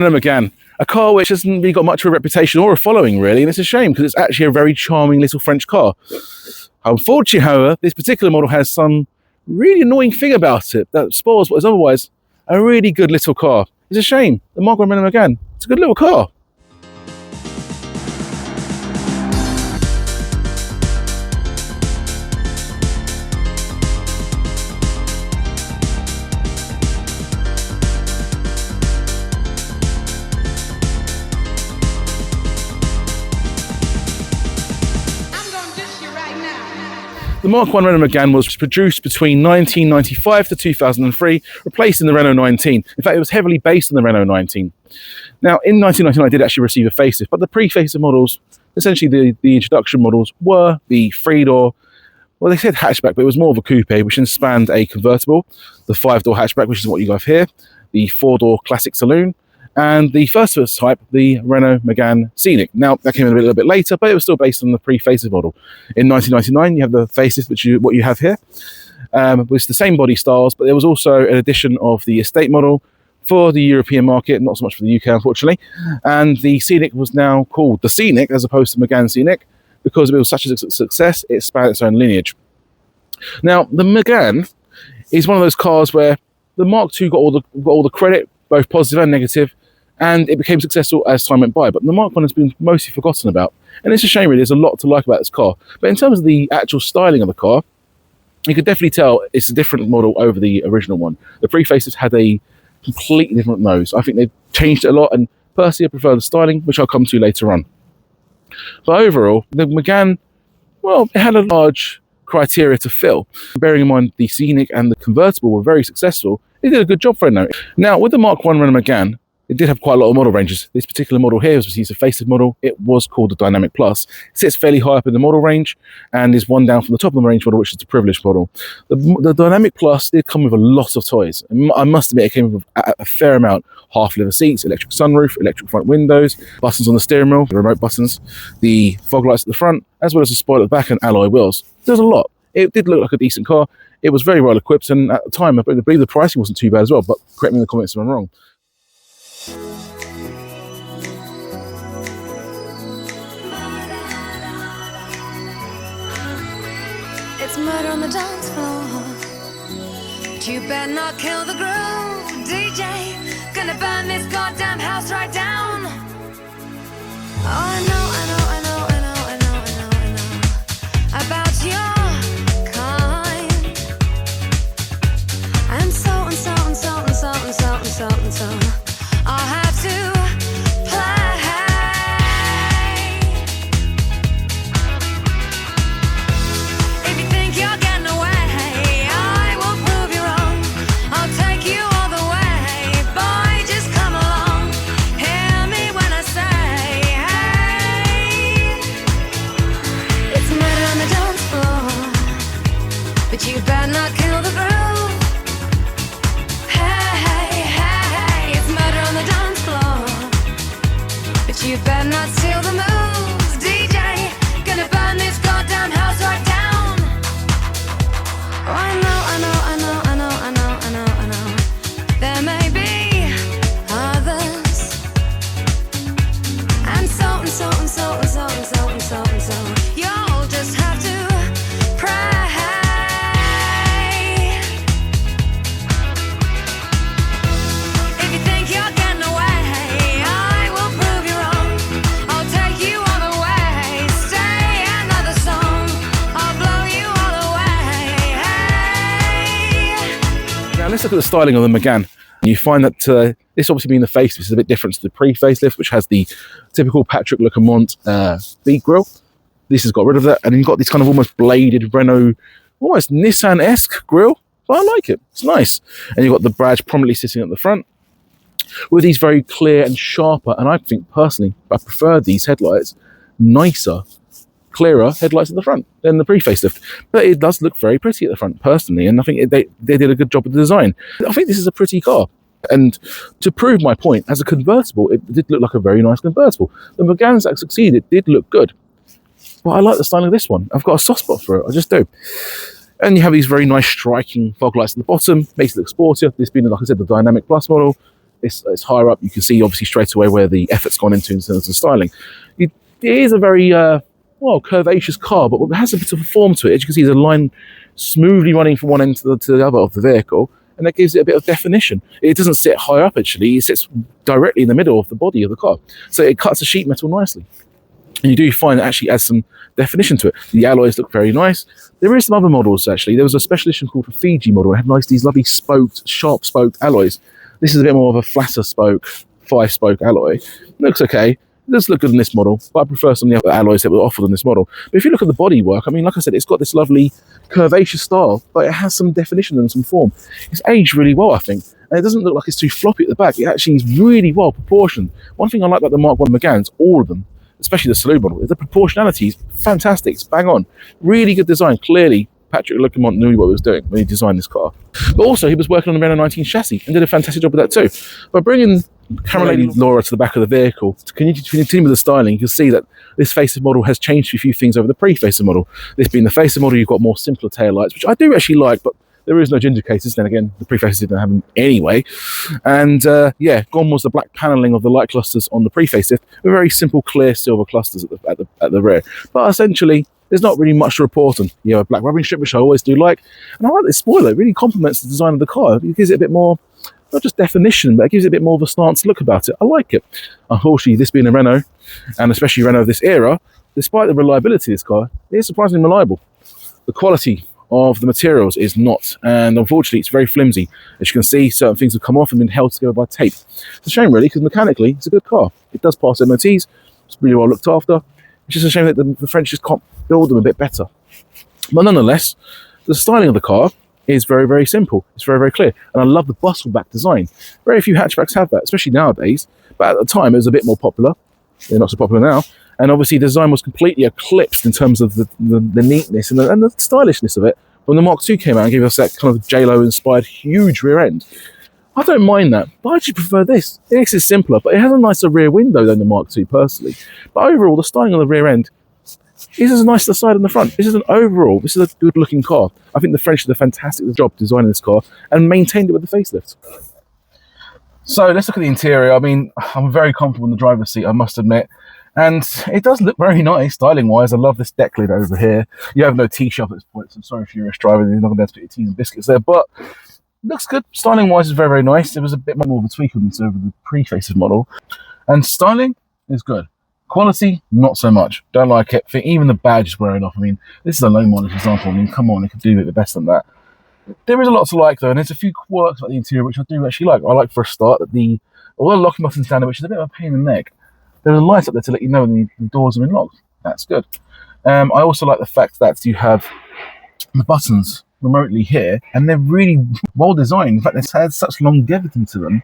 Renault Mégane, a car which hasn't really got much of a reputation or a following really, and it's a shame because it's actually a very charming little French car. Unfortunately, however, this particular model has some really annoying thing about it that spoils what is otherwise a really good little car. It's a shame. The Mk1 Renault Mégane, it's a good little car. The Mk1 Renault Mégane was produced between 1995 to 2003, replacing the Renault 19. In fact, it was heavily based on the Renault 19. Now, in 1999, it did actually receive a facelift, but the pre-facelift models, essentially the introduction models, were the three-door, well, they said hatchback, but it was more of a coupe, which then spanned a convertible, the five-door hatchback, which is what you have here, the four-door classic saloon, and the first of its type, the Renault Mégane Scenic. Now, that came in a little bit later, but it was still based on the pre-facelift model. In 1999, you have the facelift, which what you have here, with the same body styles, but there was also an addition of the estate model for the European market, not so much for the UK, unfortunately. And the Scenic was now called the Scenic, as opposed to Mégane Scenic, because it was such a success, it spanned its own lineage. Now, the Mégane is one of those cars where the Mark II got all the credit, both positive and negative, and it became successful as time went by. But the Mk1 has been mostly forgotten about. And it's a shame, really. There's a lot to like about this car. But in terms of the actual styling of the car, you could definitely tell it's a different model over the original one. The pre-facelift had a completely different nose. I think they've changed it a lot, and personally I prefer the styling, which I'll come to later on. But overall, the Mégane, well, it had a large criteria to fill. Bearing in mind the Scenic and the convertible were very successful, it did a good job for Renault. Now, with the Mk1 Renault Mégane, it did have quite a lot of model ranges. This particular model here was a facelift model. It was called the Dynamique Plus. It sits fairly high up in the model range and is one down from the top of the range model, which is the privileged model. The Dynamique Plus did come with a lot of toys. I must admit, it came with a fair amount. Half leather seats, electric sunroof, electric front windows, buttons on the steering wheel, the remote buttons, the fog lights at the front, as well as a spoiler at the back and alloy wheels. There's a lot. It did look like a decent car. It was very well equipped, and at the time, I believe the pricing wasn't too bad as well, but correct me in the comments if I'm wrong. It's murder on the dance floor, but you better not kill the groove, DJ. Gonna burn this goddamn house right down. Oh, I know about your kind. And so I'll have to you better not steal the moves, DJ. Gonna burn this goddamn house right down. Oh, I know. There may be others, and so. You'll just have to pray. If you think you're getting away, I will prove you wrong. I'll take you all the way. Stay another song. I'll blow you all away. Now let's look at the styling of the Mégane. You find that this obviously being the facelift is a bit different to the pre-facelift, which has the typical Patrick Lecomont bead grille. This has got rid of that, and you've got this kind of almost bladed Renault, almost Nissan-esque grille. But I like it. It's nice. And you've got the badge prominently sitting at the front with these very clear and sharper, and I think personally I prefer these headlights, nicer, clearer headlights at the front than the pre-facelift. But it does look very pretty at the front personally, and I think they did a good job with the design. I think this is a pretty car. And to prove my point, as a convertible, it did look like a very nice convertible. The Méganes that succeeded did look good. But I like the styling of this one. I've got a soft spot for it, I just do. And you have these very nice striking fog lights at the bottom, makes it look sportier. This being, like I said, the Dynamique Plus model. it's higher up. You can see obviously straight away where the effort's gone into in terms of styling. It is a very curvaceous car, but it has a bit of a form to it. As you can see, there's a line smoothly running from one end to the other of the vehicle, and that gives it a bit of definition. It doesn't sit high up, actually. It sits directly in the middle of the body of the car. So it cuts the sheet metal nicely. And you do find it actually adds some definition to it. The alloys look very nice. There is some other models, actually. There was a special edition called the Fiji model. It had these lovely sharp spoked alloys. This is a bit more of a flatter spoke, 5-spoke alloy. It looks okay. It does look good in this model, but I prefer some of the other alloys that were offered in this model. But if you look at the bodywork, I mean, like I said, it's got this lovely curvaceous style, but it has some definition and some form. It's aged really well, I think. And it doesn't look like it's too floppy at the back. It actually is really well proportioned. One thing I like about the Mk1 Meganes, all of them, especially the saloon model, is the proportionality is fantastic. It's bang on. Really good design. Clearly, Patrick Leclerc knew what he was doing when he designed this car. But also, he was working on the Renault 19 chassis and did a fantastic job with that too. By bringing Camera Lady Laura to the back of the vehicle, to continue with the styling, you can see that this facelift model has changed a few things over the pre-facelift model. This being the facelift model, you've got more simpler taillights, which I do actually like, but there is no ginger cases. Then again, the pre-facelift didn't have them anyway. And gone was the black paneling of the light clusters on the pre-facelift with very simple, clear silver clusters at the rear. But essentially, there's not really much to report on. You have a black rubbing strip, which I always do like. And I like this spoiler. It really complements the design of the car. It gives it a bit more, not just definition, but it gives it a bit more of a stance look about it. I like it. Unfortunately, this being a Renault, and especially Renault of this era, despite the reliability of this car, it is surprisingly reliable. The quality of the materials is not, and unfortunately it's very flimsy. As you can see, certain things have come off and been held together by tape. It's a shame really, because mechanically it's a good car. It does pass MOTs, it's really well looked after. It's just a shame that the French just can't build them a bit better. But nonetheless, the styling of the car is very, very simple. It's very, very clear. And I love the bustle back design. Very few hatchbacks have that, especially nowadays. But at the time, it was a bit more popular. They're not so popular now. And obviously, the design was completely eclipsed in terms of the neatness and the stylishness of it when the Mark II came out and gave us that kind of J-Lo-inspired huge rear end. I don't mind that, but I actually prefer this. This is simpler, but it has a nicer rear window than the Mark II, personally. But overall, the styling on the rear end is as nice as the side and the front. This is a good-looking car. I think the French did a fantastic job designing this car and maintained it with the facelift. So let's look at the interior. I mean, I'm very comfortable in the driver's seat, I must admit. And it does look very nice, styling-wise. I love this deck lid over here. You have no T-shop at this point, so I'm sorry if you're a driver, you're not going to be able to put your teas and biscuits there. But looks good. Styling-wise, is very, very nice. There was a bit more of a tweak on this over the pre-facelift model. And styling is good. Quality, not so much. Don't like it. I think even the badge is wearing off. I mean, this is a low model example. I mean, come on, it could do a bit better than that. There is a lot to like, though, and there's a few quirks about the interior which I do actually like. I like, for a start, that although the locking button's down there, which is a bit of a pain in the neck, there's a light up there to let you know when the doors are unlocked. That's good. I also like the fact that you have the buttons remotely here, and they're really well designed. In fact, they've had such longevity to them.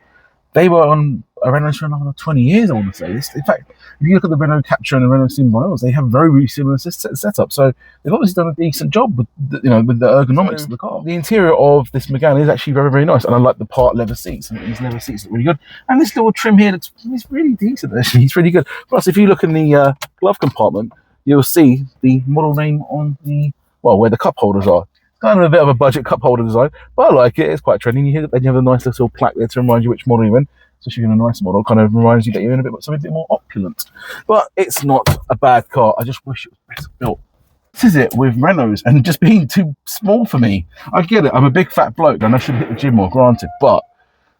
They were on a Renault for another 20 years, I want to say. In fact, if you look at the Renault Capture and the Renault Symbioz, they have very, very similar setup. So they've obviously done a decent job with the ergonomics of the car. The interior of this Mégane is actually very, very nice, and I like the part leather seats. I mean, these leather seats look really good, and this little trim here it's really decent. Actually, it's really good. Plus, if you look in the glove compartment, you'll see the model name on where the cup holders are. Kind of a bit of a budget cup holder design, but I like it. It's quite trendy. Then you have a nice little plaque there to remind you which model you're in. So if you're in a nice model, kind of reminds you that you're in something a bit more opulent. But it's not a bad car. I just wish it was better built. This is it with Renaults and just being too small for me. I get it. I'm a big fat bloke and I should hit the gym more, granted. But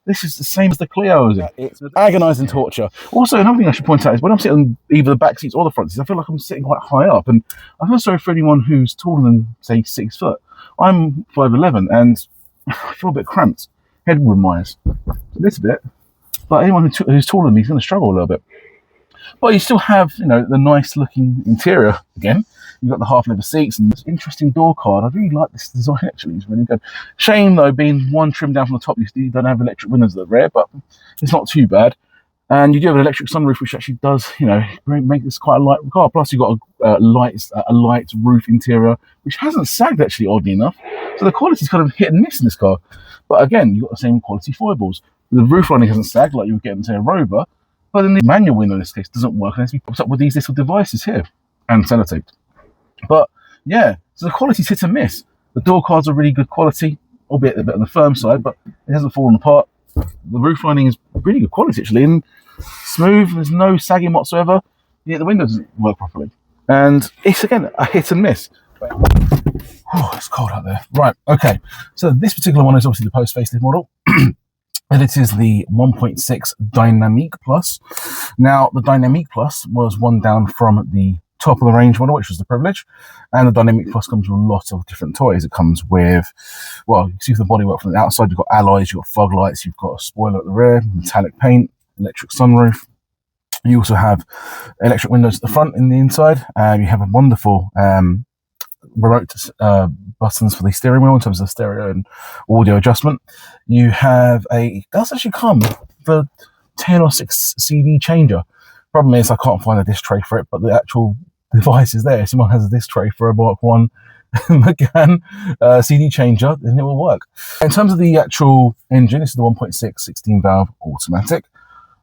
this is the same as the Clio, is it? It's agonising torture. Also, another thing I should point out is when I'm sitting on either the back seats or the front seats, I feel like I'm sitting quite high up. And I feel sorry for anyone who's taller than, say, 6 foot. I'm 5'11", and I feel a bit cramped, headroom-wise, a little bit. But anyone who's taller than me is going to struggle a little bit. But you still have, the nice-looking interior again. You've got the half-leather seats and this interesting door card. I really like this design, actually. It's really good. Shame, though, being one trim down from the top, you don't have electric windows at the rear, but it's not too bad. And you do have an electric sunroof, which actually does, make this quite a light car. Plus, you've got a light roof interior, which hasn't sagged, actually, oddly enough. So the quality's kind of hit and miss in this car. But again, you've got the same quality foibles. The roof lining hasn't sagged like you would get in, say, a Rover. But then the manual window in this case doesn't work unless it pops up with these little devices here and sellotaped. But yeah, so the quality's hit and miss. The door cards are really good quality, albeit a bit on the firm side, but it hasn't fallen apart. The roof lining is really good quality actually, and smooth. There's no sagging whatsoever. Yeah, the window doesn't work properly, and it's again a hit and miss. Oh, it's cold out there. Right, okay. So this particular one is obviously the post facelift model. And it is the 1.6 Dynamique Plus. Now, the Dynamique Plus was one down from the top of the range model, which was the Privilege. And the Dynamique Plus comes with a lot of different toys. It comes with, well, you can see the bodywork from the outside. You've got alloys, you've got fog lights, you've got a spoiler at the rear, metallic paint, electric sunroof. You also have electric windows at the front and the inside. You have a wonderful remote buttons for the steering wheel in terms of stereo and audio adjustment. You have it does actually come with a 10 or 6 CD changer. Problem is I can't find a disc tray for it, but the actual device is there. If someone has a disc tray for a Mk1 Mégane CD changer, then it will work. In terms of the actual engine, this is the 1.6 16 valve automatic.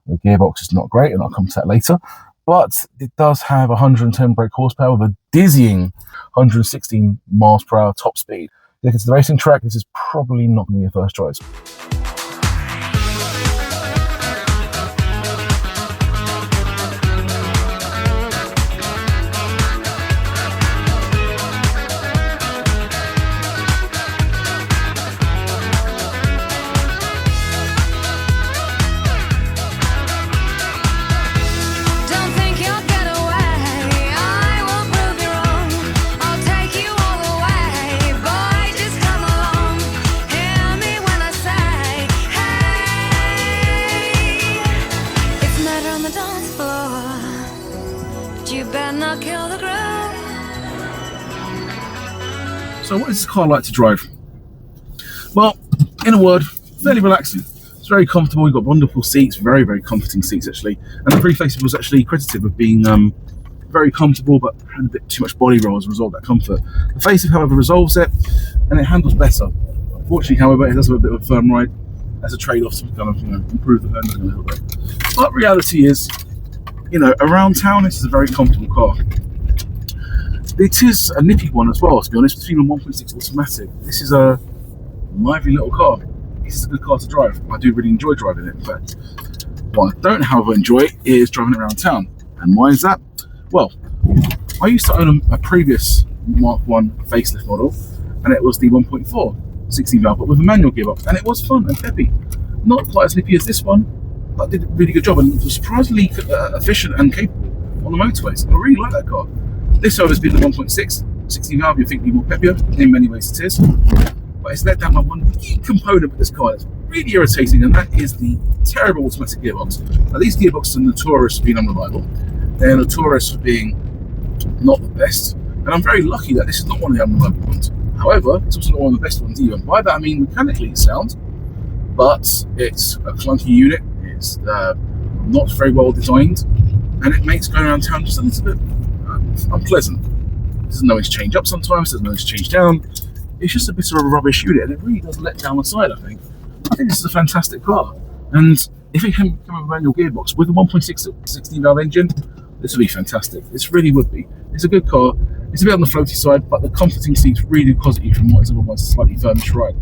The gearbox is not great, and I'll come to that later. But it does have 110 brake horsepower with a dizzying 116 miles per hour top speed. If it's the racing track, this is probably not going to be your first choice. So what is this car like to drive? Well, in a word, fairly relaxing. It's very comfortable. You've got wonderful seats, very, very comforting seats actually. And the pre-facelift was actually credited with being very comfortable, but had a bit too much body roll as a result of that comfort. The facelift, however, resolves it, and it handles better. Unfortunately, however, it does have a bit of a firm ride as a trade-off to kind of improve the handling a little bit. But reality is, around town, this is a very comfortable car. It is a nippy one as well, to be honest, between a 1.6 automatic. This is a lively little car. This is a good car to drive. I do really enjoy driving it, in fact. What I don't, however, enjoy is driving it around town. And why is that? Well, I used to own a previous Mk1 facelift model, and it was the 1.4 16 valve, but with a manual gearbox, and it was fun and peppy. Not quite as nippy as this one, but did a really good job, and was surprisingly efficient and capable on the motorways. I really like that car. This has been the 1.6 16 valve. You think be more peppier. In many ways it is, but it's let down by one key component of this car that's really irritating, and that is the terrible automatic gearbox. Now, these gearboxes are notorious for being unreliable. They're notorious for being not the best, and I'm very lucky that this is not one of the unreliable ones. However, it's also not one of the best ones either. By that I mean mechanically it's sound, but it's a clunky unit. It's not very well designed, and it makes going around town just a little bit unpleasant. It doesn't know it's change up sometimes, doesn't know it's change down. It's just a bit of a rubbish unit, and it really does let down the side, I think. I think this is a fantastic car, and if it can come with a manual gearbox with a 1.6 16 valve engine, this would be fantastic. This really would be. It's a good car. It's a bit on the floaty side, but the comforting seats really deposit you from what is otherwise a slightly firmish ride.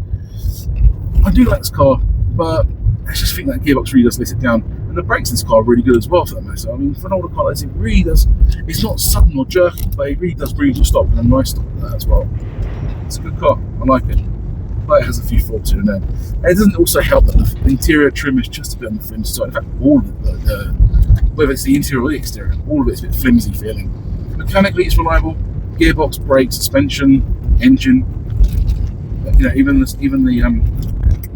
I do like this car, but I just think that gearbox really does let it down. And the brakes in this car are really good as well, for that matter. I mean, for an older car like this, it really does. It's not sudden or jerky, but it really does bring you to a stop, and a nice stop with that as well. It's a good car. I like it. But it has a few faults here and there. And it doesn't also help that the interior trim is just a bit on the flimsy side. In fact, all of it, whether it's the interior or the exterior, all of it's a bit flimsy feeling. Mechanically, it's reliable. Gearbox, brakes, suspension, engine. Even the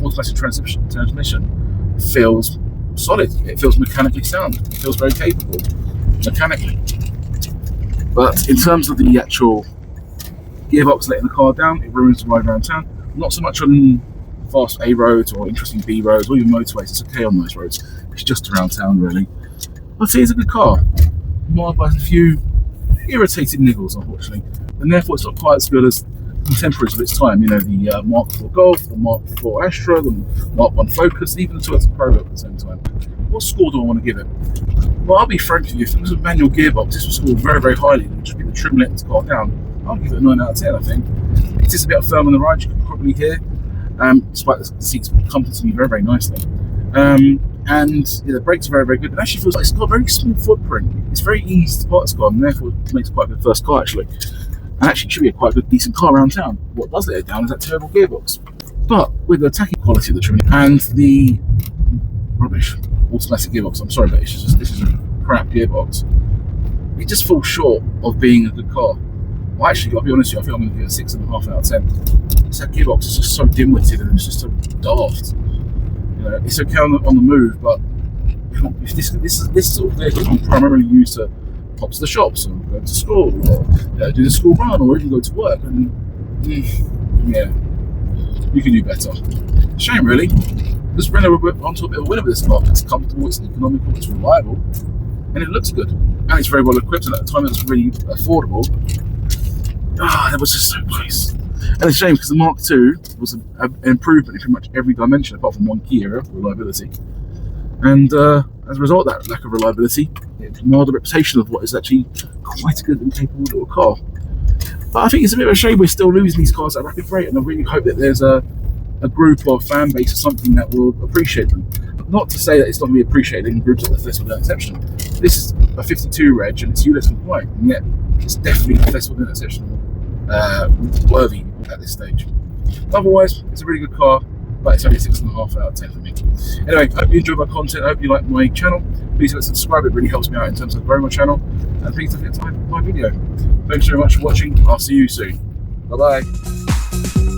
automatic transmission feels solid. It feels mechanically sound. It feels very capable mechanically. But in terms of the actual gearbox letting the car down, it ruins the ride around town. Not so much on fast A roads or interesting B roads or even motorways. It's okay on those roads. It's just around town, really. But it is a good car, marred by a few irritating niggles, unfortunately, and therefore it's not quite as good as contemporaries of its time. The Mark IV Golf, the Mark IV Astra, the Mark I Focus, and even the Toyota Corolla at the same time. What score do I want to give it? Well, I'll be frank with you. If it was a manual gearbox, this was scored very, very highly. It would just be the trim letting this car down. I'll give it a 9 out of 10, I think. It is a bit firm on the ride, you can probably hear, despite the seats comforting me very, very nicely. And the brakes are very, very good. It actually feels like it's got a very small footprint. It's very easy to parts car, and therefore it makes quite a good first car actually. And actually, it should be a quite good, decent car around town. What does let it down is that terrible gearbox. But with the attacking quality of the trim and the rubbish automatic gearbox, I'm sorry, but this is a crap gearbox. It just falls short of being a good car. Well, actually, I'll be honest with you, I think I'm going to give it a 6.5 out of 10. That gearbox is just so dim-witted and it's just so daft. It's okay on the move, but if this sort of vehicle can primarily used to pop to the shops or go to school or do the school run or even go to work, and yeah, you can do better. Shame, really. This Renault onto a bit of a winner with this car. It's comfortable, it's economical, it's reliable, and it looks good. And it's very well equipped, and at the time it was really affordable. That was just so nice. And it's a shame because the Mark II was an improvement in pretty much every dimension apart from one key area, reliability. And as a result of that lack of reliability, it marred the reputation of what is actually quite a good and capable little car. But I think it's a bit of a shame we're still losing these cars at a rapid rate, and I really hope that there's a group or fan base or something that will appreciate them. Not to say that it's not going to be appreciated in groups like the Festival of Exception. This is a 52 reg and it's ULEZ compliant, and yet it's definitely a Festival of Exception worthy at this stage. Otherwise, it's a really good car, but it's only a 6.5 out of 10 for me. Anyway, I hope you enjoyed my content. I hope you like my channel. Please hit subscribe, it really helps me out in terms of growing my channel. And please don't forget to like my video. Thanks very much for watching. I'll see you soon. Bye bye.